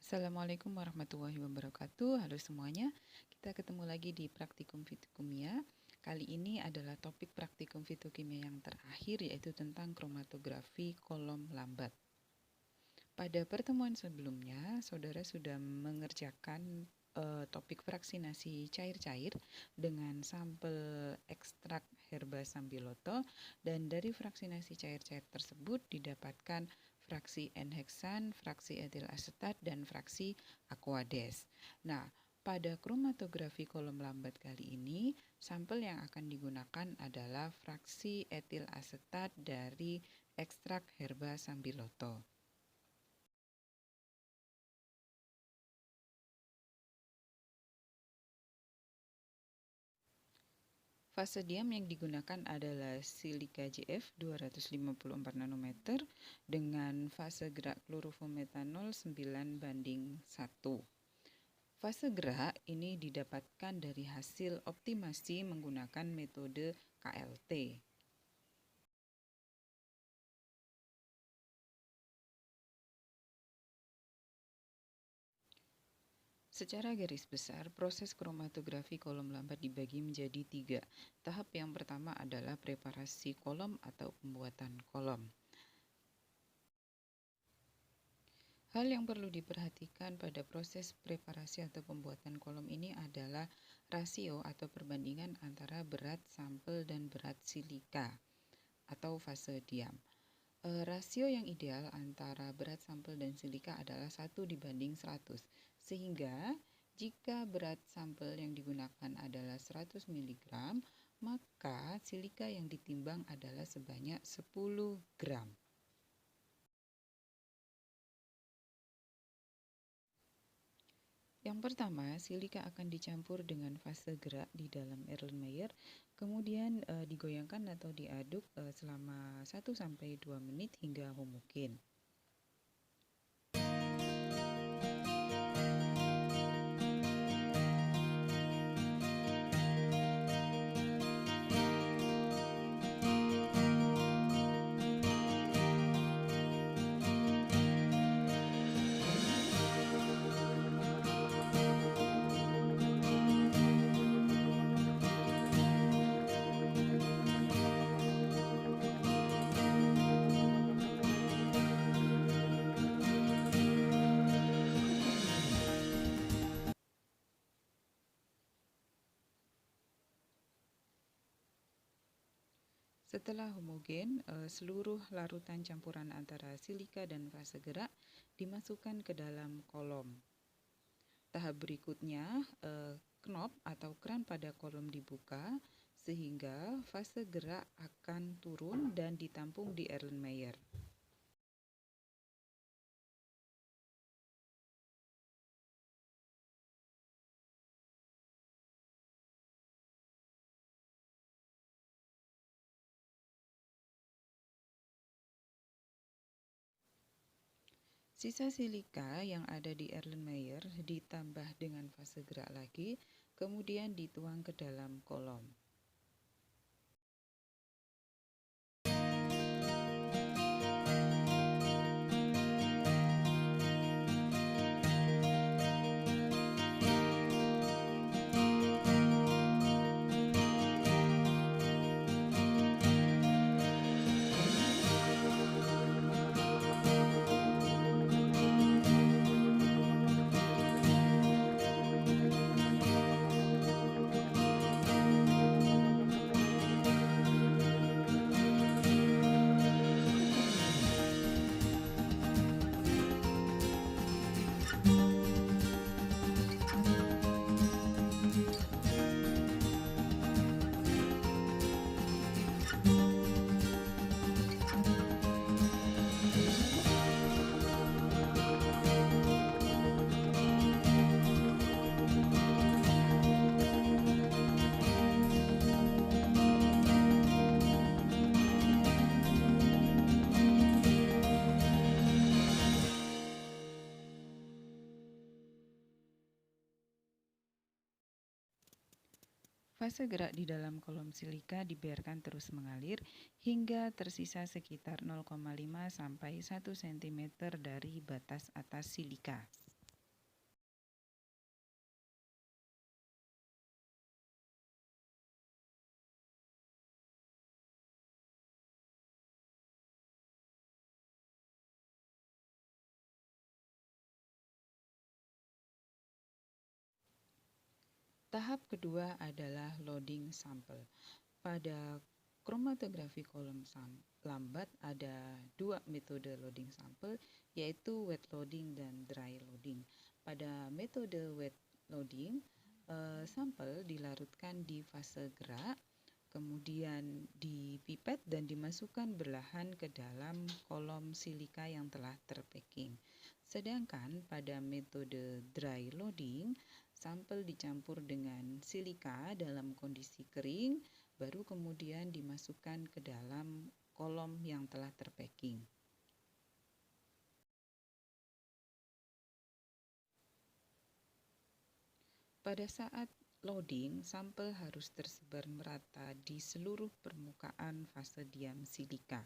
Assalamualaikum warahmatullahi wabarakatuh. Halo semuanya, kita ketemu lagi di Praktikum Fisikimia. Kali ini adalah topik Praktikum Fisikimia yang terakhir, yaitu tentang kromatografi kolom lambat. Pada pertemuan sebelumnya, saudara sudah mengerjakan topik fraksinasi cair-cair dengan sampel ekstrak herba sambiloto, dan dari fraksinasi cair-cair tersebut didapatkan fraksi N-heksan, fraksi etil asetat, dan fraksi aquades. Nah, pada kromatografi kolom lambat kali ini, sampel yang akan digunakan adalah fraksi etil asetat dari ekstrak herba sambiloto. Fase diam yang digunakan adalah silika JF 254 nanometer dengan fase gerak klorofometanol 9:1. Fase gerak ini didapatkan dari hasil optimasi menggunakan metode KLT. Secara garis besar, proses kromatografi kolom lambat dibagi menjadi 3. Tahap yang pertama adalah preparasi kolom atau pembuatan kolom. Hal yang perlu diperhatikan pada proses preparasi atau pembuatan kolom ini adalah rasio atau perbandingan antara berat sampel dan berat silika atau fase diam. Rasio yang ideal antara berat sampel dan silika adalah 1:100, sehingga jika berat sampel yang digunakan adalah 100 mg, maka silika yang ditimbang adalah sebanyak 10 gram. Yang pertama, silika akan dicampur dengan fase gerak di dalam Erlenmeyer, kemudian digoyangkan atau diaduk selama 1-2 menit hingga homogen. Setelah homogen, seluruh larutan campuran antara silika dan fase gerak dimasukkan ke dalam kolom. Tahap berikutnya, knop atau keran pada kolom dibuka sehingga fase gerak akan turun dan ditampung di Erlenmeyer. Sisa silika yang ada di Erlenmeyer ditambah dengan fase gerak lagi, kemudian dituang ke dalam kolom. Fase gerak di dalam kolom silika dibiarkan terus mengalir hingga tersisa sekitar 0,5 sampai 1 cm dari batas atas silika. Tahap kedua adalah loading sampel. Pada kromatografi kolom lambat ada dua metode loading sampel, yaitu wet loading dan dry loading. Pada metode wet loading, sampel dilarutkan di fase gerak, kemudian dipipet dan dimasukkan berlahan ke dalam kolom silika yang telah terpacking. Sedangkan pada metode dry loading, sampel dicampur dengan silika dalam kondisi kering, baru kemudian dimasukkan ke dalam kolom yang telah terpacking. Pada saat loading, sampel harus tersebar merata di seluruh permukaan fase diam silika.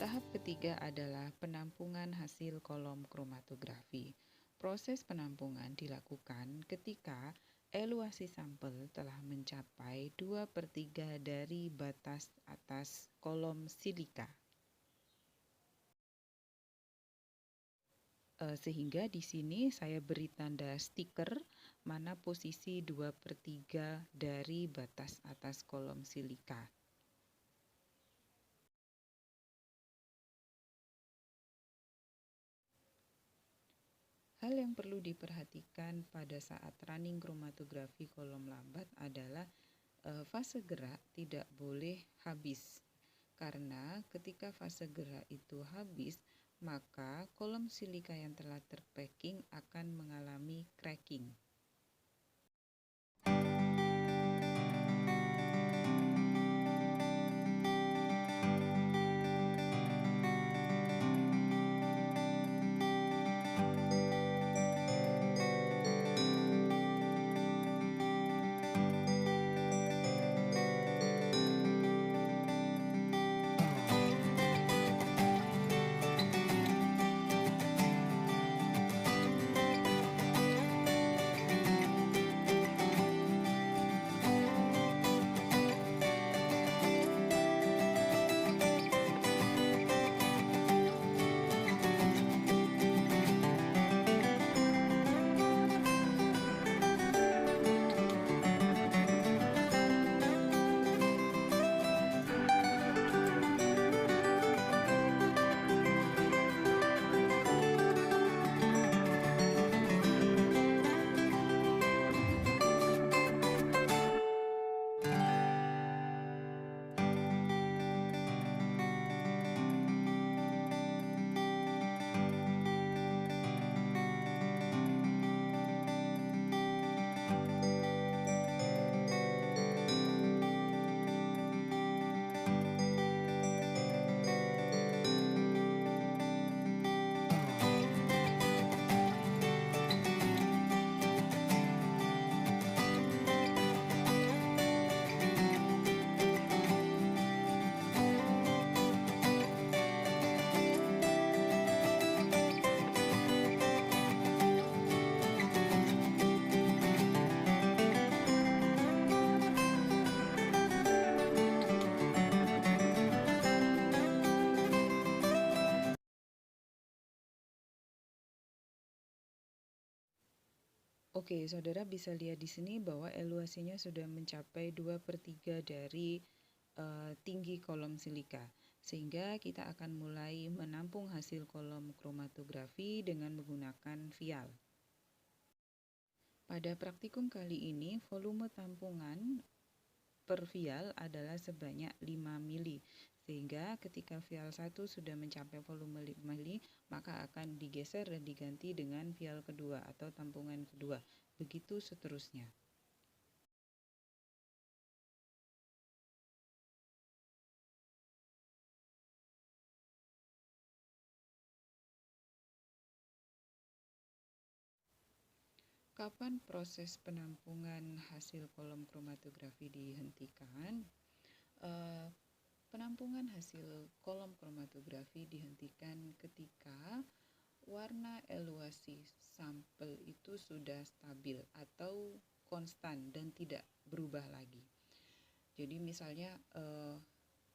Tahap ketiga adalah penampungan hasil kolom kromatografi. Proses penampungan dilakukan ketika eluasi sampel telah mencapai 2/3 dari batas atas kolom silika. Sehingga di sini saya beri tanda stiker mana posisi 2/3 dari batas atas kolom silika. Hal yang perlu diperhatikan pada saat running kromatografi kolom lambat adalah fase gerak tidak boleh habis. Karena ketika fase gerak itu habis, maka kolom silika yang telah terpacking akan mengalami cracking. Oke, saudara bisa lihat di sini bahwa eluasinya sudah mencapai 2/3 dari tinggi kolom silika. Sehingga kita akan mulai menampung hasil kolom kromatografi dengan menggunakan vial. Pada praktikum kali ini, volume tampungan per vial adalah sebanyak 5 mili, Sehingga ketika vial 1 sudah mencapai volume 5 mili, maka akan digeser dan diganti dengan vial kedua atau tampungan kedua. Begitu seterusnya. Kapan proses penampungan hasil kolom kromatografi dihentikan? Penampungan hasil kolom kromatografi dihentikan ketika warna eluasi sampel itu sudah stabil atau konstan dan tidak berubah lagi. Jadi misalnya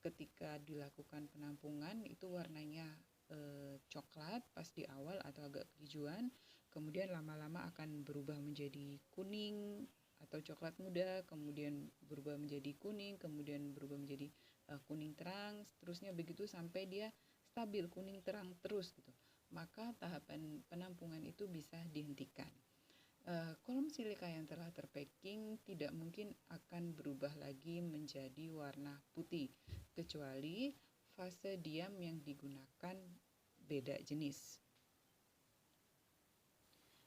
ketika dilakukan penampungan itu warnanya coklat pas di awal atau agak kehijauan, kemudian lama-lama akan berubah menjadi kuning atau coklat muda, kemudian berubah menjadi kuning, kemudian berubah menjadi kuning terang, seterusnya begitu sampai dia stabil kuning terang terus gitu. Maka tahapan penampungan itu bisa dihentikan. Kolom silika yang telah terpacking tidak mungkin akan berubah lagi menjadi warna putih, kecuali fase diam yang digunakan beda jenis.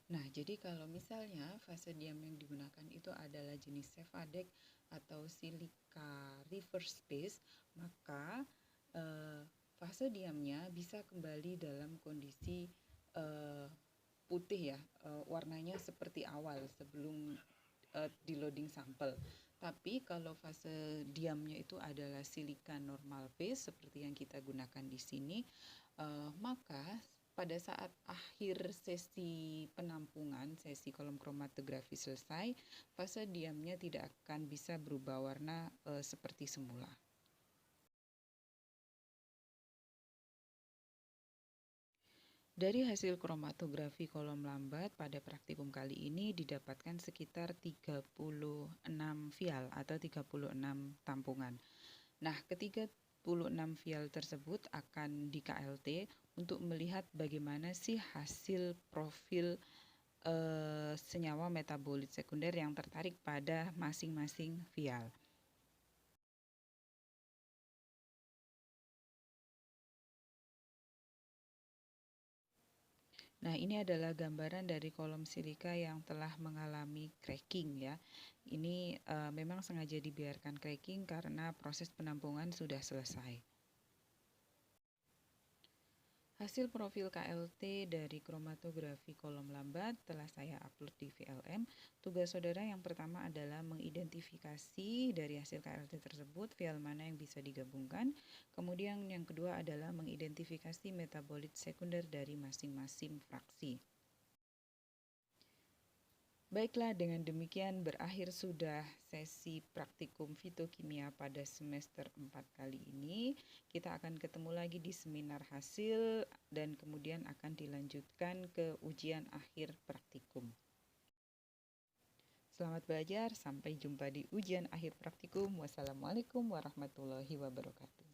Nah, jadi kalau misalnya fase diam yang digunakan itu adalah jenis Cevadec atau silika reverse phase, maka fase diamnya bisa kembali dalam kondisi putih ya, warnanya seperti awal sebelum di loading sampel. Tapi kalau fase diamnya itu adalah silika normal phase seperti yang kita gunakan di sini, maka pada saat akhir sesi penampungan, sesi kolom kromatografi selesai, fase diamnya tidak akan bisa berubah warna seperti semula. Dari hasil kromatografi kolom lambat pada praktikum kali ini didapatkan sekitar 36 vial atau 36 tampungan. Nah, ke-36 vial tersebut akan di KLT untuk melihat bagaimana sih hasil profil senyawa metabolit sekunder yang tertarik pada masing-masing vial. Nah, ini adalah gambaran dari kolom silika yang telah mengalami cracking ya. Ini memang sengaja dibiarkan cracking karena proses penampungan sudah selesai. Hasil profil KLT dari kromatografi kolom lambat telah saya upload di VLM. Tugas saudara yang pertama adalah mengidentifikasi dari hasil KLT tersebut vial mana yang bisa digabungkan. Kemudian yang kedua adalah mengidentifikasi metabolit sekunder dari masing-masing fraksi. Baiklah, dengan demikian berakhir sudah sesi praktikum fitokimia pada semester 4 kali ini. Kita akan ketemu lagi di seminar hasil dan kemudian akan dilanjutkan ke ujian akhir praktikum. Selamat belajar, sampai jumpa di ujian akhir praktikum. Wassalamualaikum warahmatullahi wabarakatuh.